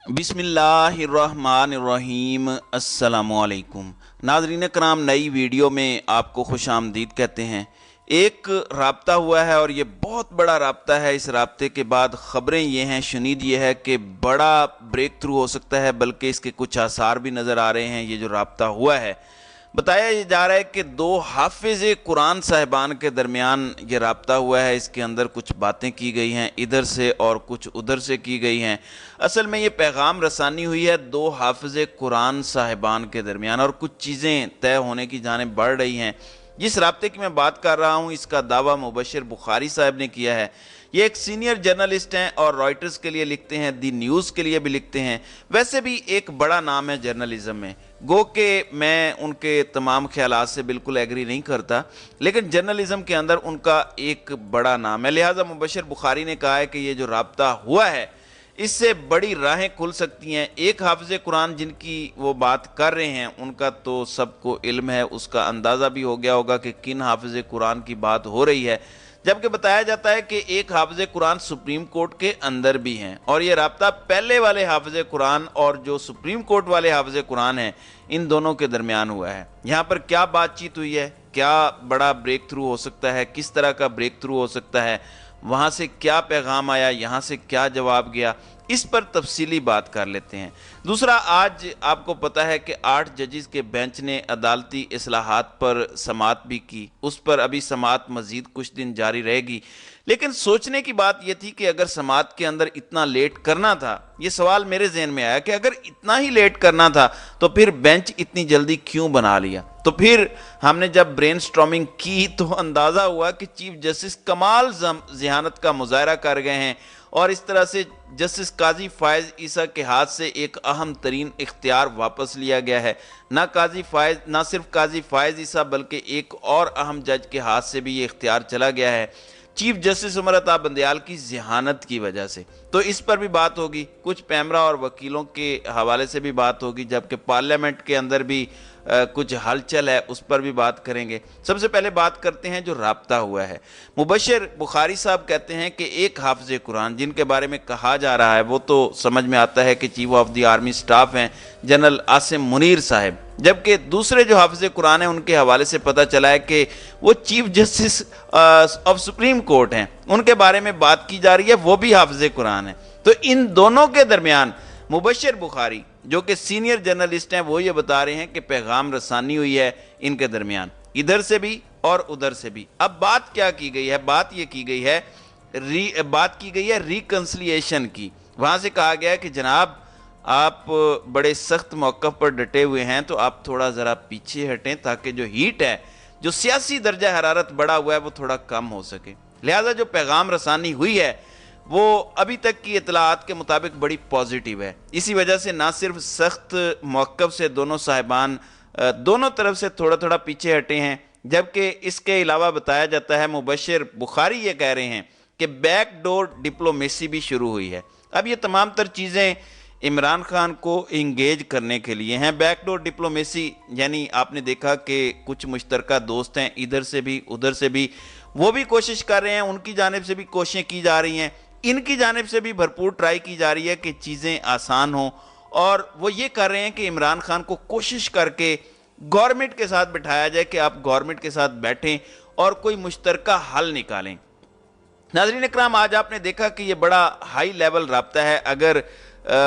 बिस्मिल्लाहिर्रहमानिर्रहीम। अस्सलामुअलैकुम नाज़रीन कराम, नई वीडियो में आपको खुश आमदीद कहते हैं। एक राब्ता हुआ है और ये बहुत बड़ा राब्ता है। इस राब्ते के बाद ख़बरें ये हैं, शुनीद ये है कि बड़ा ब्रेक थ्रू हो सकता है, बल्कि इसके कुछ आसार भी नज़र आ रहे हैं। ये जो राब्ता हुआ है, बताया ये जा रहा है कि दो हाफिज़ कुरान साहिबान के दरमियान ये राब्ता हुआ है। इसके अंदर कुछ बातें की गई हैं इधर से और कुछ उधर से की गई हैं। असल में ये पैगाम रसानी हुई है दो हाफिज़ कुरान साहिबान के दरमियान और कुछ चीज़ें तय होने की जानिब बढ़ रही हैं। जिस राब्ते की मैं बात कर रहा हूँ, इसका दावा मुबशिर बुखारी साहब ने किया है। ये एक सीनियर जर्नलिस्ट हैं और रॉयटर्स के लिए लिखते हैं, दी न्यूज़ के लिए भी लिखते हैं। वैसे भी एक बड़ा नाम है जर्नलिज्म में, गो के मैं उनके तमाम ख्यालात से बिल्कुल एग्री नहीं करता, लेकिन जर्नलिज्म के अंदर उनका एक बड़ा नाम है। लिहाजा मुबशिर बुखारी ने कहा है कि ये जो राब्ता हुआ है, इससे बड़ी राहें खुल सकती हैं। एक हाफिज़ कुरान जिनकी वो बात कर रहे हैं, उनका तो सबको इल्म है, उसका अंदाज़ा भी हो गया होगा कि किन हाफिज़ कुरान की बात हो रही है। जबकि बताया जाता है कि एक हाफिज़ कुरान सुप्रीम कोर्ट के अंदर भी हैं और ये राब्ता पहले वाले हाफिज़ कुरान और जो सुप्रीम कोर्ट वाले हाफिज़ कुरान हैं, इन दोनों के दरमियान हुआ है। यहाँ पर क्या बातचीत हुई है, क्या बड़ा ब्रेक थ्रू हो सकता है, किस तरह का ब्रेक थ्रू हो सकता है, वहाँ से क्या पैगाम आया, यहाँ से क्या जवाब गया, इस पर तफसीली बात कर लेते हैं। दूसरा, आज आपको पता है कि 8 जजेस के बेंच ने अदालती इस्लाहात पर समाअत भी की। उस पर अभी समाअत मज़ीद कुछ दिन जारी रहेगी। लेकिन सोचने की बात यह थी कि अगर समाअत के अंदर इतना लेट करना था, ये सवाल मेरे जहन में आया कि अगर इतना ही लेट करना था तो फिर बेंच इतनी जल्दी क्यों बना लिया। तो फिर हमने जब ब्रेन स्टॉर्मिंग की तो अंदाज़ा हुआ कि चीफ जस्टिस कमाल ज़हानत का मुजाहरा कर गए हैं और इस तरह से जस्टिस काजी फ़ायज़ ईसा के हाथ से एक अहम तरीन इख्तियार वापस लिया गया है। ना सिर्फ काजी फ़ायज़ ईसा बल्कि एक और अहम जज के हाथ से भी ये इख्तियार चला गया है, चीफ जस्टिस उमर अता बंदयाल की ज़हानत की वजह से। तो इस पर भी बात होगी, कुछ पैमरा और वकीलों के हवाले से भी बात होगी, जबकि पार्लियामेंट के अंदर भी कुछ हलचल है, उस पर भी बात करेंगे। सबसे पहले बात करते हैं जो राब्ता हुआ है। मुबशिर बुखारी साहब कहते हैं कि एक हाफिज़ कुरान जिनके बारे में कहा जा रहा है, वो तो समझ में आता है कि chief of the army staff हैं जनरल आसिम मुनीर साहब, जबकि दूसरे जो हाफिज़ कुरान हैं उनके हवाले से पता चला है कि वो chief justice of supreme court हैं, उनके बारे में बात की जा रही है, वो भी हाफिज़ कुरान है। तो इन दोनों के दरमियान मुबशिर बुखारी जो कि सीनियर जर्नलिस्ट हैं, वो ये बता रहे हैं कि पैगाम रसानी हुई है इनके दरमियान, इधर से भी और उधर से भी। अब बात क्या की गई है, बात ये की गई है रिकन्सिलिएशन की। वहाँ से कहा गया है कि जनाब आप बड़े सख्त मौक़िफ़ पर डटे हुए हैं, तो आप थोड़ा ज़रा पीछे हटें ताकि जो हीट है, जो सियासी दर्जा हरारत बढ़ा हुआ है, वो थोड़ा कम हो सके। लिहाजा जो पैगाम रसानी हुई है वो अभी तक की इतलात के मुताबिक बड़ी पॉजिटिव है। इसी वजह से ना सिर्फ सख्त मौक़िफ़ से दोनों साहिबान दोनों तरफ से थोड़ा थोड़ा पीछे हटे हैं, जबकि इसके अलावा बताया जाता है, मुबशिर बुखारी ये कह रहे हैं कि बैकडोर डिप्लोमेसी भी शुरू हुई है। अब ये तमाम तर चीज़ें इमरान खान को इंगेज करने के लिए हैं। बैकडोर डिप्लोमेसी यानी आपने देखा कि कुछ मुश्तरका दोस्त हैं इधर से भी उधर से भी, वो भी कोशिश कर रहे हैं, उनकी जानिब से भी कोशिशें की जा रही हैं, इनकी जानिब से भी भरपूर ट्राई की जा रही है कि चीज़ें आसान हों। और वो ये कर रहे हैं कि इमरान खान को कोशिश करके गवर्नमेंट के साथ बिठाया जाए कि आप गवर्नमेंट के साथ बैठें और कोई मुश्तरका हल निकालें। नाज़रीन इकराम, आज आपने देखा कि ये बड़ा हाई लेवल राब्ता है। अगर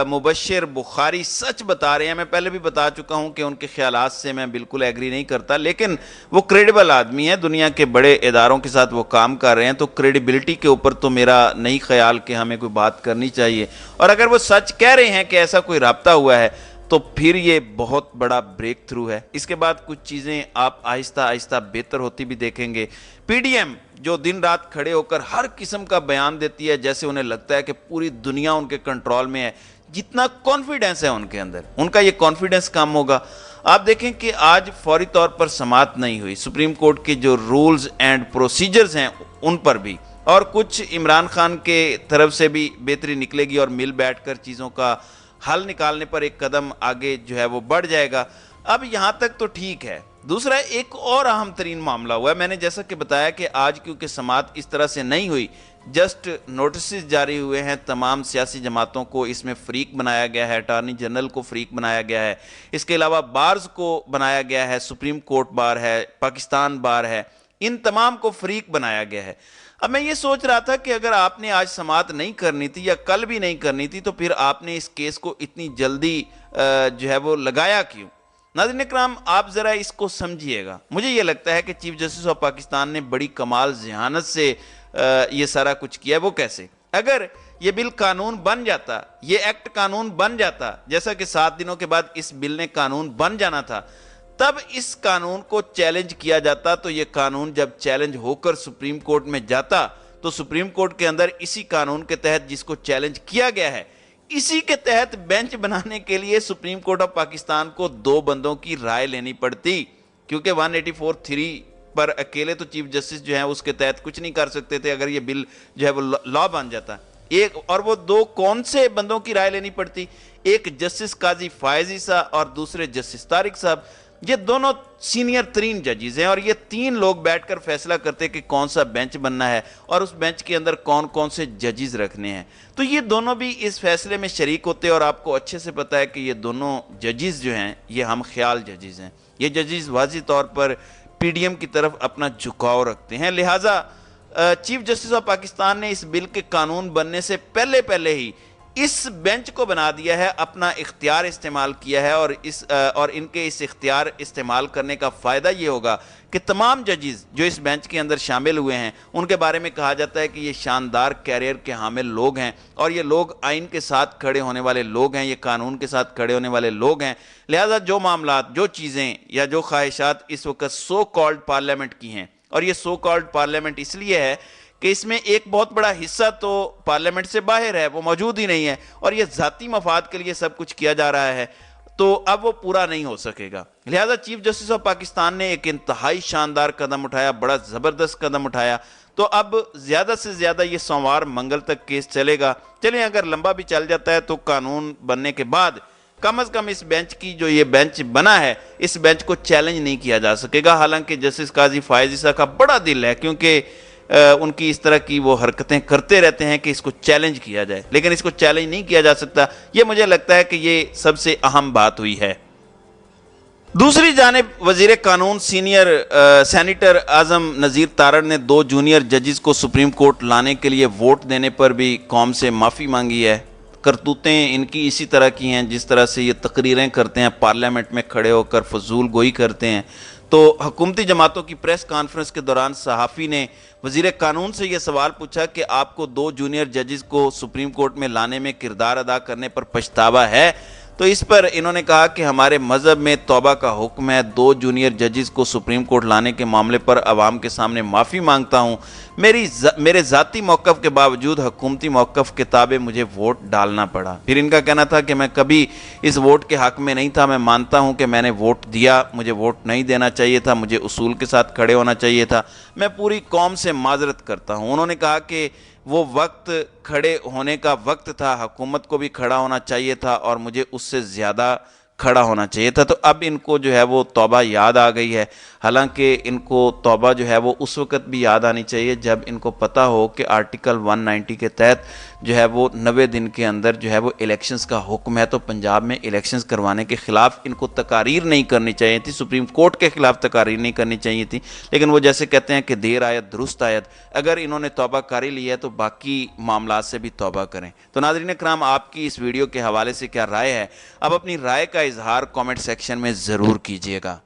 मुबशिर बुखारी सच बता रहे हैं, मैं पहले भी बता चुका हूं कि उनके ख्यालात से मैं बिल्कुल एग्री नहीं करता, लेकिन वो क्रेडिबल आदमी है, दुनिया के बड़े इदारों के साथ वो काम कर रहे हैं, तो क्रेडिबिलिटी के ऊपर तो मेरा नहीं ख्याल कि हमें कोई बात करनी चाहिए। और अगर वो सच कह रहे हैं कि ऐसा कोई राब्ता हुआ है, तो फिर ये बहुत बड़ा ब्रेक थ्रू है। इसके बाद कुछ चीज़ें आप आहिस्ता आहिस्ता बेहतर होती भी देखेंगे। पीडीएम जो दिन रात खड़े होकर हर किस्म का बयान देती है, जैसे उन्हें लगता है कि पूरी दुनिया उनके कंट्रोल में है, जितना कॉन्फिडेंस है उनके अंदर, उनका ये कॉन्फिडेंस कम होगा। आप देखें कि आज फौरी तौर पर समाअत नहीं हुई, सुप्रीम कोर्ट के जो रूल्स एंड प्रोसीजर्स हैं उन पर भी, और कुछ इमरान खान के तरफ से भी बेहतरी निकलेगी और मिल बैठकर चीज़ों का हल निकालने पर एक कदम आगे जो है वो बढ़ जाएगा। अब यहाँ तक तो ठीक है। दूसरा, एक और अहम तरीन मामला हुआ है। मैंने जैसा कि बताया कि आज क्योंकि समाअत इस तरह से नहीं हुई, जस्ट नोटिस जारी हुए हैं, तमाम सियासी जमातों को इसमें फ़रीक बनाया गया है, अटार्नी जनरल को फ़रीक बनाया गया है, इसके अलावा बार्स को बनाया गया है, सुप्रीम कोर्ट बार है, पाकिस्तान बार है, इन तमाम को फ़रीक बनाया गया है। अब मैं ये सोच रहा था कि अगर आपने आज समाअत नहीं करनी थी या कल भी नहीं करनी थी तो फिर आपने इस केस को इतनी जल्दी जो है वो लगाया क्यों। नाज़रीन इकराम, आप ज़रा इसको समझिएगा। मुझे ये लगता है कि चीफ जस्टिस ऑफ पाकिस्तान ने बड़ी कमाल ज़हानत से ये सारा कुछ किया है। वो कैसे? अगर ये बिल कानून बन जाता, ये एक्ट कानून बन जाता, जैसा कि 7 दिनों के बाद इस बिल ने कानून बन जाना था, तब इस कानून को चैलेंज किया जाता, तो ये कानून जब चैलेंज होकर सुप्रीम कोर्ट में जाता तो सुप्रीम कोर्ट के अंदर इसी कानून के तहत जिसको चैलेंज किया गया है, इसी के तहत बेंच बनाने के लिए सुप्रीम कोर्ट ऑफ पाकिस्तान को 2 बंदों की राय लेनी पड़ती, क्योंकि 184(3) पर अकेले तो चीफ जस्टिस जो है उसके तहत कुछ नहीं कर सकते थे अगर ये बिल जो है वो लॉ बन जाता। एक और वो 2 कौन से बंदों की राय लेनी पड़ती? एक जस्टिस काजी फायज ईसा और दूसरे जस्टिस तारिक साहब। ये दोनों सीनियर 3 जजेस हैं और ये 3 लोग बैठकर फैसला करते कि कौन सा बेंच बनना है और उस बेंच के अंदर कौन कौन से जजेस रखने हैं। तो ये दोनों भी इस फैसले में शरीक होते हैं और आपको अच्छे से पता है कि ये दोनों जजेस जो हैं ये हम ख्याल जजेस हैं। ये जजेस वाज़ी तौर पर पीडीएम की तरफ अपना झुकाव रखते हैं। लिहाजा चीफ जस्टिस ऑफ पाकिस्तान ने इस बिल के कानून बनने से पहले ही इस बेंच को बना दिया है, अपना इख्तियार इस्तेमाल किया है और इनके इस इख्तियार इस्तेमाल करने का फ़ायदा ये होगा कि तमाम जजेस जो इस बेंच के अंदर शामिल हुए हैं उनके बारे में कहा जाता है कि ये शानदार कैरियर के हामिल लोग हैं और ये लोग आइन के साथ खड़े होने वाले लोग हैं, ये कानून के साथ खड़े होने वाले लोग हैं। लिहाजा जो मामलात, जो चीज़ें या जो ख्वाहिशात इस वक्त सो कॉल्ड पार्लियामेंट की हैं, और ये सो कॉल्ड पार्लियामेंट इसलिए है कि इसमें एक बहुत बड़ा हिस्सा तो पार्लियामेंट से बाहर है, वो मौजूद ही नहीं है, और ये ज़ाती मफाद के लिए सब कुछ किया जा रहा है, तो अब वो पूरा नहीं हो सकेगा। लिहाजा चीफ जस्टिस ऑफ पाकिस्तान ने एक इंतहाई शानदार कदम उठाया, बड़ा ज़बरदस्त कदम उठाया। तो अब ज़्यादा से ज़्यादा ये सोमवार मंगल तक केस चलेगा। चलें, अगर लंबा भी चल जाता है तो कानून बनने के बाद कम अज़ कम इस बेंच की, जो ये बेंच बना है, इस बेंच को चैलेंज नहीं किया जा सकेगा। हालांकि जस्टिस काजी फायज ईसा का बड़ा दिल है, क्योंकि उनकी इस तरह की वो हरकतें करते रहते हैं कि इसको चैलेंज किया जाए, लेकिन इसको चैलेंज नहीं किया जा सकता। ये मुझे लगता है कि ये सबसे अहम बात हुई है। दूसरी जानिब वजीर कानून सीनियर सेनेटर आजम नज़ीर तारड़ ने 2 जूनियर जजेस को सुप्रीम कोर्ट लाने के लिए वोट देने पर भी कौम से माफ़ी मांगी है। करतूतें इनकी इसी तरह की हैं, जिस तरह से ये तकरीरें करते हैं, पार्लियामेंट में खड़े होकर फजूल गोई करते हैं। तो हुकूमती जमातों की प्रेस कॉन्फ्रेंस के दौरान सहाफ़ी ने वज़ीर कानून से यह सवाल पूछा कि आपको 2 जूनियर जजेस को सुप्रीम कोर्ट में लाने में किरदार अदा करने पर पछतावा है? तो इस पर इन्होंने कहा कि हमारे मज़हब में तौबा का हुक्म है। 2 जूनियर जजेस को सुप्रीम कोर्ट लाने के मामले पर आवाम के सामने माफ़ी मांगता हूँ। मेरे ज़ाती मौक़िफ़ के बावजूद हुकूमती मौक़िफ़ के ताबे मुझे वोट डालना पड़ा। फिर इनका कहना था कि मैं कभी इस वोट के हक़ में नहीं था, मैं मानता हूँ कि मैंने वोट दिया, मुझे वोट नहीं देना चाहिए था, मुझे उसूल के साथ खड़े होना चाहिए था, मैं पूरी कौम से माज़रत करता हूँ। उन्होंने कहा कि वो वक्त खड़े होने का वक्त था, हुकूमत को भी खड़ा होना चाहिए था और मुझे उससे ज़्यादा खड़ा होना चाहिए था। तो अब इनको जो है वो तौबा याद आ गई है। हालांकि इनको तौबा जो है वो उस वक़्त भी याद आनी चाहिए जब इनको पता हो कि आर्टिकल 190 के तहत जो है वो 90 दिन के अंदर जो है वो इलेक्शंस का हुक्म है। तो पंजाब में इलेक्शंस करवाने के ख़िलाफ़ इनको तकारीर नहीं करनी चाहिए थी, सुप्रीम कोर्ट के ख़िलाफ़ तकारीर नहीं करनी चाहिए थी। लेकिन वो जैसे कहते हैं कि देर आयत दुरुस्त आयत, अगर इन्होंने तौबा कर ही लिया है तो बाकी मामलात से भी तौबा करें। तो नाज़रीन इकराम, आपकी इस वीडियो के हवाले से क्या राय है? अब अपनी राय का इजहार कमेंट सेक्शन में ज़रूर कीजिएगा।